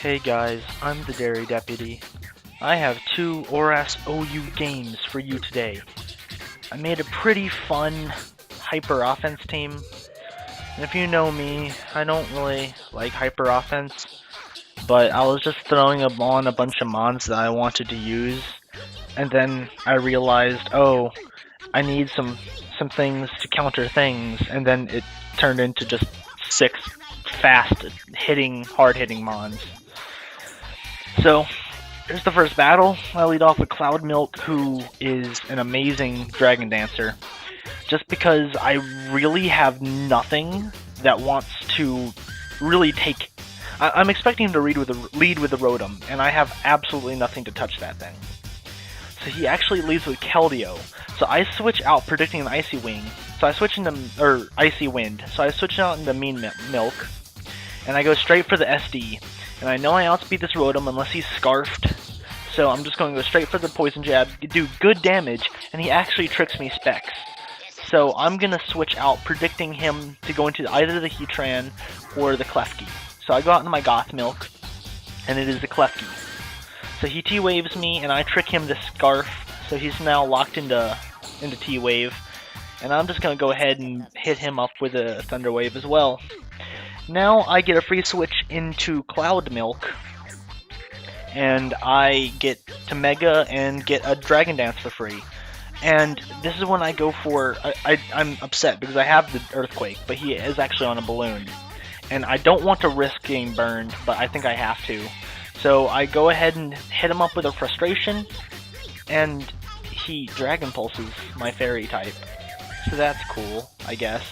Hey guys, I'm the Dairy Deputy. I have two ORAS OU games for you today. I made a pretty fun hyper offense team. And if you know me, I don't really like hyper offense, but I was just throwing on a bunch of mods that I wanted to use, and then I realized, oh, I need some things to counter things, and then it turned into just 6 fast hitting, hard hitting mods. So, here's the first battle. I lead off with Cloud Milk, who is an amazing Dragon Dancer. Just because I really have nothing that wants to really take... I'm expecting him to lead with the Rotom, and I have absolutely nothing to touch that thing. So he actually leads with Keldeo. So I switch out predicting an Icy Wing. So I switch into... or Icy Wind. So I switch out into Mean Milk. And I go straight for the SD. And I know I outspeed this Rotom unless he's Scarfed, so I'm just going to go straight for the Poison Jab, do good damage, and he actually tricks me Specs. So I'm going to switch out, predicting him to go into either the Heatran or the Klefki. So I go out into my Goth Milk, and it is the Klefki. So he T-Waves me, and I trick him to Scarf, so he's now locked into T-Wave. And I'm just going to go ahead and hit him up with a Thunder Wave as well. Now I get a free switch into Cloud Milk, and I get to Mega and get a Dragon Dance for free. And this is when I go for... I'm upset because I have the Earthquake, but he is actually on a balloon. And I don't want to risk getting burned, but I think I have to. So I go ahead and hit him up with a Frustration, and he Dragon Pulses my Fairy type. So that's cool, I guess.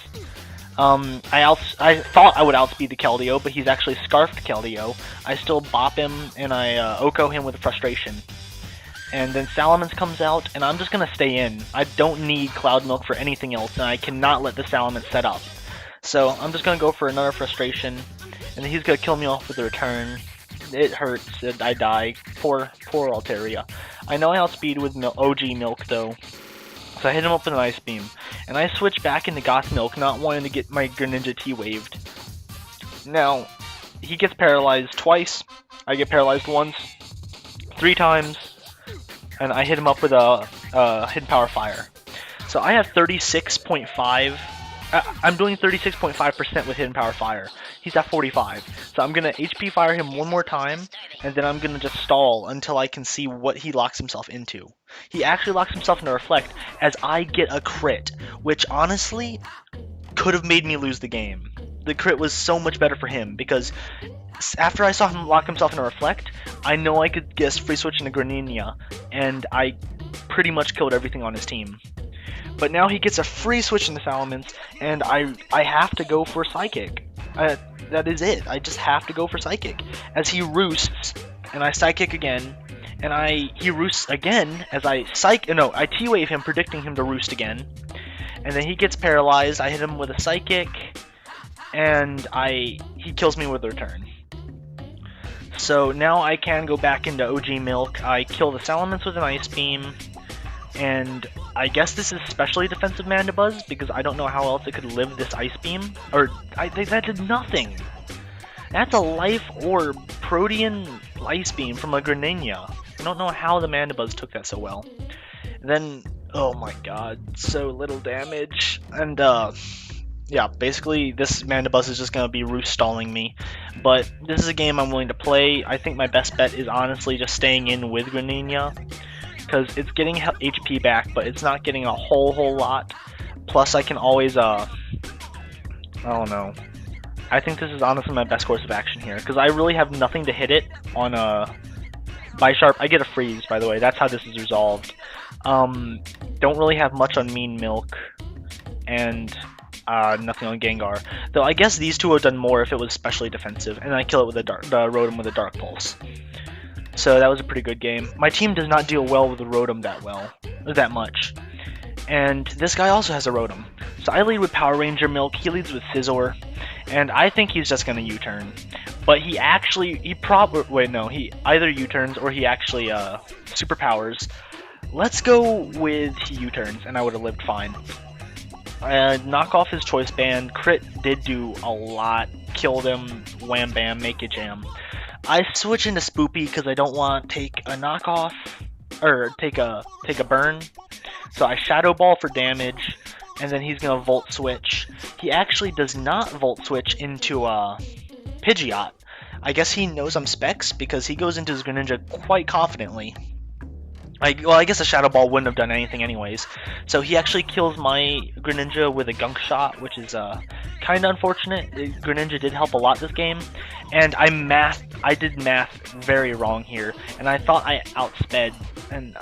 I thought I would outspeed the Keldeo, but he's actually Scarfed Keldeo. I still bop him, and I Oko him with a Frustration. And then Salamence comes out, and I'm just going to stay in. I don't need Cloud Milk for anything else, and I cannot let the Salamence set up. So I'm just going to go for another Frustration, and then he's going to kill me off with a Return. It hurts, I die. Poor Altaria. I know I outspeed with OG Milk, though. So I hit him up with an Ice Beam, and I switch back into Goth Milk, not wanting to get my Greninja T-Waved. Now, he gets paralyzed twice, I get paralyzed once, 3 times, and I hit him up with a Hidden Power Fire. So I have 36.5, I'm doing 36.5% with Hidden Power Fire. He's at 45. So I'm going to HP Fire him one more time, and then I'm going to just stall until I can see what he locks himself into. He actually locks himself into Reflect as I get a crit, which honestly could have made me lose the game. The crit was so much better for him because after I saw him lock himself into Reflect, I know I could guess free switch into Greninja, and I pretty much killed everything on his team. But now he gets a free switch into Salamence, and I have to go for Psychic. That is it. I just have to go for Psychic. As he roosts, and I Psychic again, and he roosts again as I T-Wave him, predicting him to roost again. And then he gets paralyzed, I hit him with a Psychic, and he kills me with a Return. So now I can go back into OG Milk. I kill the Salamence with an Ice Beam, and I guess this is specially defensive Mandibuzz, because I don't know how else it could live this Ice Beam. That did nothing! That's a Life Orb Protean Ice Beam from a Greninja. I don't know how the Mandibuzz took that so well. Then, oh my god, so little damage. And, yeah, basically this Mandibuzz is just going to be roost stalling me. But this is a game I'm willing to play. I think my best bet is honestly just staying in with Greninja, because it's getting HP back, but it's not getting a whole lot. Plus, I can always, I don't know. I think this is honestly my best course of action here, because I really have nothing to hit it on Bisharp. I get a freeze, by the way. That's how this is resolved. Don't really have much on Mean Milk, and nothing on Gengar. Though I guess these two would have done more if it was specially defensive, and I kill it with the Rotom with a Dark Pulse. So that was a pretty good game. My team does not deal well with the Rotom that much. And this guy also has a Rotom. So I lead with Power Ranger Milk, he leads with Scizor, and I think he's just gonna U-turn. But he either U-turns or he actually superpowers. Let's go with he U-turns, and I would have lived fine. Knock off his Choice Band. Crit did do a lot. kill them, wham bam, make a jam. I switch into Spoopy because I don't want to take a knockoff, or take a burn. So I Shadow Ball for damage, and then he's gonna Volt Switch. He actually does not Volt Switch into Pidgeot. I guess he knows I'm Specs because he goes into his Greninja quite confidently. Well, I guess a Shadow Ball wouldn't have done anything anyways. So he actually kills my Greninja with a Gunk Shot, which is kind of unfortunate. Greninja did help a lot this game, and I did math very wrong here, and I thought I outsped, and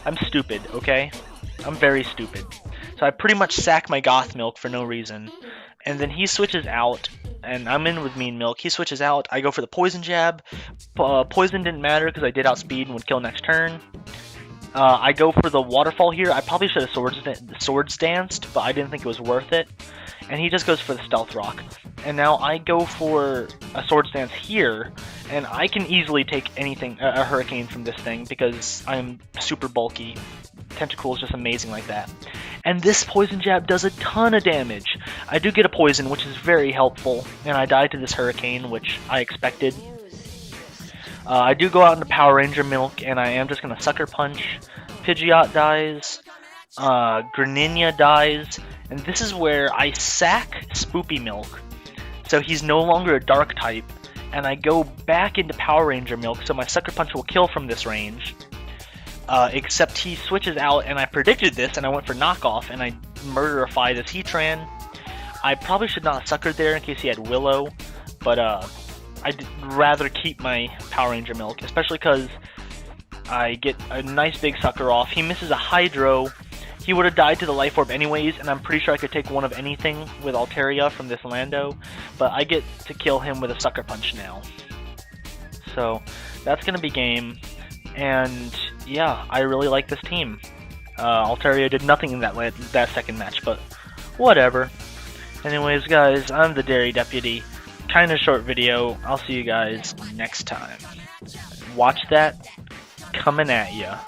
I'm stupid, okay? I'm very stupid. So I pretty much sack my Goth Milk for no reason, and then he switches out, and I'm in with Mean Milk. He switches out, I go for the Poison Jab. Poison didn't matter because I did outspeed and would kill next turn. I go for the Waterfall here. I probably should have Swords Danced, but I didn't think it was worth it. And he just goes for the Stealth Rock. And now I go for a Swords Dance here, and I can easily take anything, a Hurricane from this thing, because I'm super bulky. Tentacool is just amazing like that. And this Poison Jab does a ton of damage. I do get a Poison, which is very helpful, and I die to this Hurricane, which I expected. I do go out into Power Ranger Milk, and I am just going to Sucker Punch. Pidgeot dies. Greninja dies. And this is where I sack Spoopy Milk, so he's no longer a Dark type, and I go back into Power Ranger Milk, so my Sucker Punch will kill from this range. Except he switches out, and I predicted this, and I went for Knockoff, and I Murderify this Heatran. I probably should not have Suckered there in case he had Willow, but I'd rather keep my Power Ranger Milk, especially because I get a nice big Sucker off. He misses a Hydro. He would have died to the Life Orb anyways, and I'm pretty sure I could take one of anything with Altaria from this Lando, but I get to kill him with a Sucker Punch now. So that's going to be game, and yeah, I really like this team. Altaria did nothing in that second match, but whatever. Anyways, guys, I'm the Dairy Deputy. Kinda short video. I'll see you guys next time. Watch that coming at ya.